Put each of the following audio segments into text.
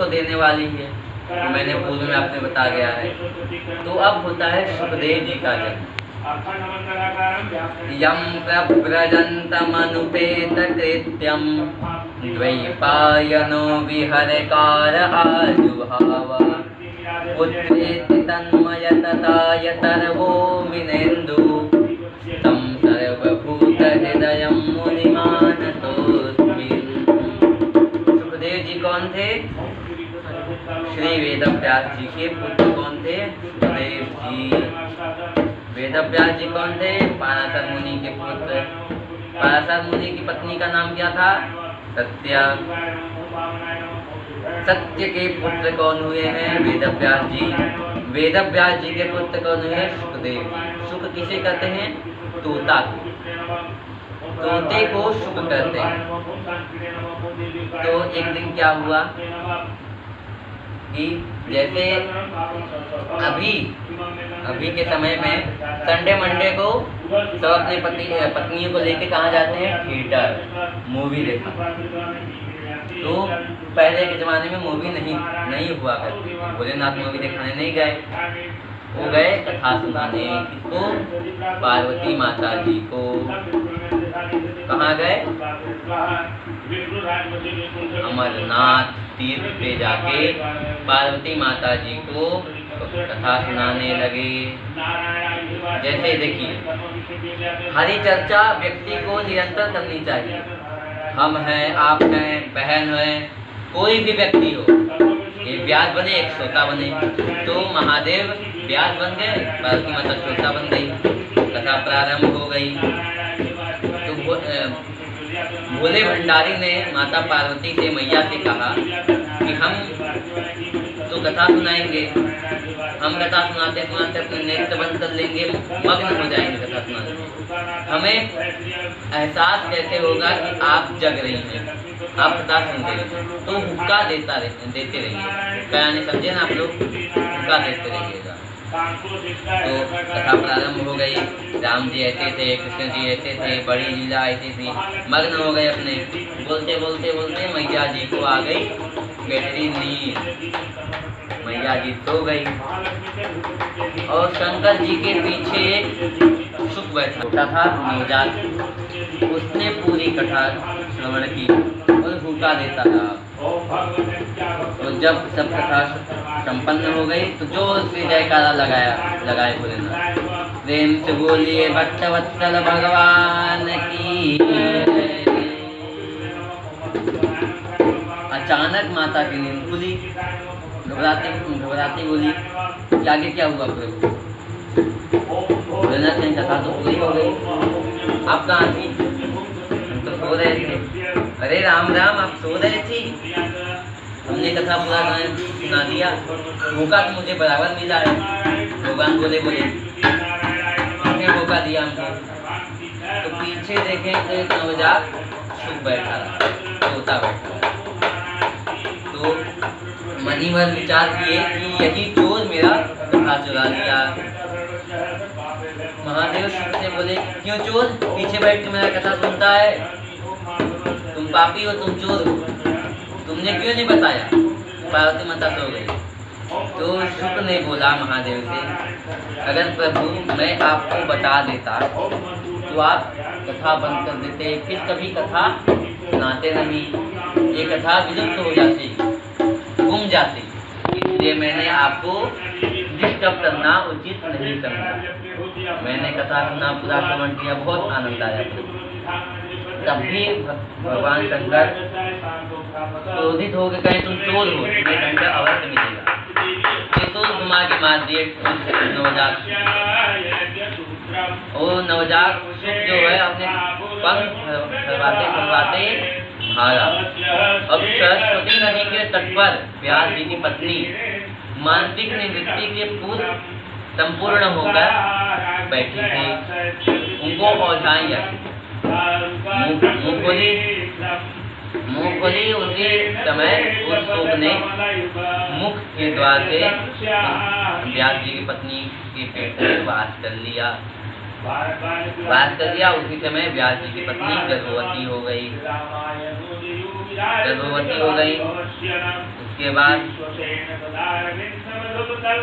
को देने वाली है, तो मैंने पूर्व में आपने बता गया है। तो अब होता है सुखदेव जी का जन्म। यम प्रव्रजन्तमनुपेत कृत्यं द्वैपायनो विहरकार आजुभाव पुत्रेति तन्मयतता यतर्वो मिनेन्दु तं सर्वभूतहृदयं मुनिमानतोऽस्मि। सुखदेव जी कौन थे? श्री वेदव्यास जी के पुत्र कौन थे? सुखदेव जी। वेदव्यास जी कौन थे? पराशर मुनि के पुत्र। पराशर मुनि की पत्नी का नाम क्या था? सत्या। सत्य के पुत्र कौन हुए हैं? वेदव्यास जी। वेदव्यास जी के पुत्र कौन हुए? सुखदेव। सुख किसे कहते हैं? तोता को। तोते को सुख कहते हैं। तो एक दिन क्या हुआ कि जैसे अभी के समय में संडे मंडे को सब अपने पत्नियों को लेके कहाँ जाते हैं? थिएटर, मूवी देखने। तो पहले के ज़माने में मूवी नहीं हुआ करती। भोलेनाथ मूवी दिखाने नहीं गए, वो गए कथा सुनाने। किसको? पार्वती माता जी को। कहाँ गए? अमरनाथ तीर्थ पे जाके पार्वती माता जी को कथा सुनाने लगे। जैसे देखिए, हरी चर्चा व्यक्ति को निरंतर करनी चाहिए। हम हैं, आप हैं, बहन हैं, कोई भी व्यक्ति हो, एक व्यास बने एक श्रोता बने। तो महादेव व्यास बन गए, पार्वती माता श्रोता बन गई, कथा प्रारंभ हो गई। तो भोले भंडारी ने माता पार्वती से, मैया से कहा कि हम तो कथा सुनाएंगे, हम कथा सुनाते सुनाते अपने नेत्र बंद कर लेंगे, मग्न हो जाएंगे कथा सुनाने में। हमें एहसास कैसे होगा कि आप जग रही हैं, आप कथा सुनते रहिए। तो हुक्का देते रहिए। क्या नहीं समझे ना आप लोग? हुक्का देते रहिएगा। तो कथा प्रारंभ हो गई। राम जी ऐसे थे, कृष्ण जी ऐसे थे, बड़ी लीला ऐसी थी। मग्न हो गए अपने, बोलते बोलते बोलते मैया जी को आ गई गहरी नींद। मैया जी सो गई और शंकर जी के पीछे सुख बैठा था नवजात। उसने पूरी कथा श्रवण की और हुक्का देता था। तो जब सब कथा संपन्न हो गई तो जोर से जयकारा लगाए भोलेनाथ। प्रेम से बोलिए भक्तवत्सल भगवान की। अचानक माता की नींद खुली, घबराती बोली कि आगे क्या हुआ प्रभु? भोलेनाथ ने कथा तो पूरी हो गई, आप कहाँ थी? हम तो सो रहे थे। अरे राम राम, आप सो रहे थी? हमने कथा पूरा सुना दिया, मौका तो मुझे बराबर मिला है। भगवान बोले मौका दिया हमको। तो पीछे देखें तो एक नवजात सुख बैठा रहा, तोता बैठा। तो मनी भर विचार किए कि यही चोर मेरा कथा चुरा लिया। महादेव सुख से बोले, क्यों चोर पीछे बैठ के मेरा कथा सुनता है? तुम पापी हो, तुम चोर हो, तुमने क्यों नहीं बताया? पार्वती माता सो गई। तो शुक ने बोला महादेव से, अगर प्रभु मैं आपको बता देता तो आप कथा बंद कर देते, फिर कभी कथा सुनाते नहीं, ये कथा विलुप्त हो जाती, गुम जाती। इसलिए मैंने आपको डिस्टर्ब करना उचित नहीं समझा। मैंने कथा सुना, पूरा श्रवण किया, बहुत आनंद आया। तब भी भगवान शंकर क्रोधित होकर कहे तुम चोर हो, तुम्हें दंड अवश्य मिलेगा। त्रिशूल घुमा के मार दिए नवजात। और नवजात जो है अपने पंख फैलाते भागा। अब सरस्वती नदी के तट पर व्यास जी की पत्नी मानसिक निवृत्ति के पूर्व संपूर्ण होकर बैठी थी। उनको औझाई मुँह खोली। उसी समय उस शोक ने मुख के द्वार से व्यास जी की पत्नी के पेट में वास कर लिया। उसी समय व्यास जी की पत्नी गर्भवती हो गई। उसके बाद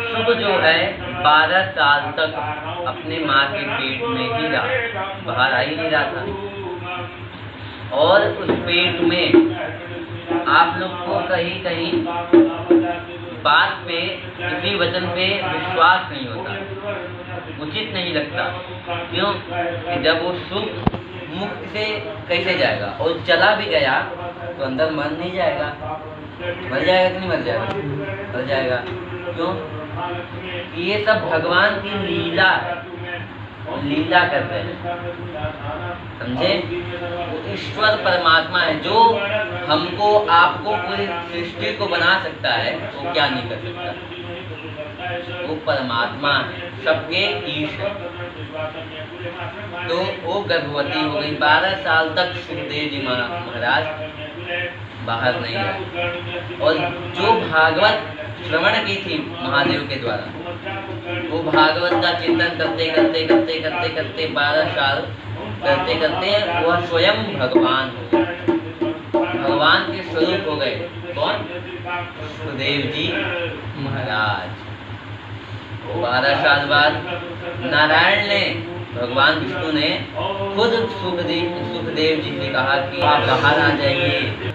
शुभ जो है 12 साल तक अपने माँ के पेट में ही रहा, बाहर आ ही नहीं रहा था। और उस पेट में आप लोग को कहीं कहीं बात पे, किसी वचन पे विश्वास नहीं होता, उचित नहीं लगता। क्यों? कि जब वो सुख मुक्त से कैसे जाएगा, और चला भी गया तो अंदर मर नहीं जाएगा, मर जाएगा कि नहीं मर जाएगा? मर जाएगा। क्यों? ये सब भगवान की लीला है, लीला कर रहे हैं, समझे? वो ईश्वर परमात्मा है जो हमको आपको पूरी सृष्टि को बना सकता है, वो क्या नहीं कर सकता? वो परमात्मा है, सबके ईश है। तो वो गर्भवती हो गई, 12 साल तक सुखदेव जी महाराज बाहर नहीं रहे। और जो भागवत श्रवण की थी महादेव के द्वारा, वो भागवत का चिंतन करते करते करते करते करते 12 साल करते करते वह स्वयं भगवान हो गए, भगवान के स्वरूप हो गए। कौन? सुखदेव जी महाराज। 12 साल बाद नारायण ने, भगवान विष्णु ने खुद सुखदेव जी से कहा कि आप बाहर आ जाइए।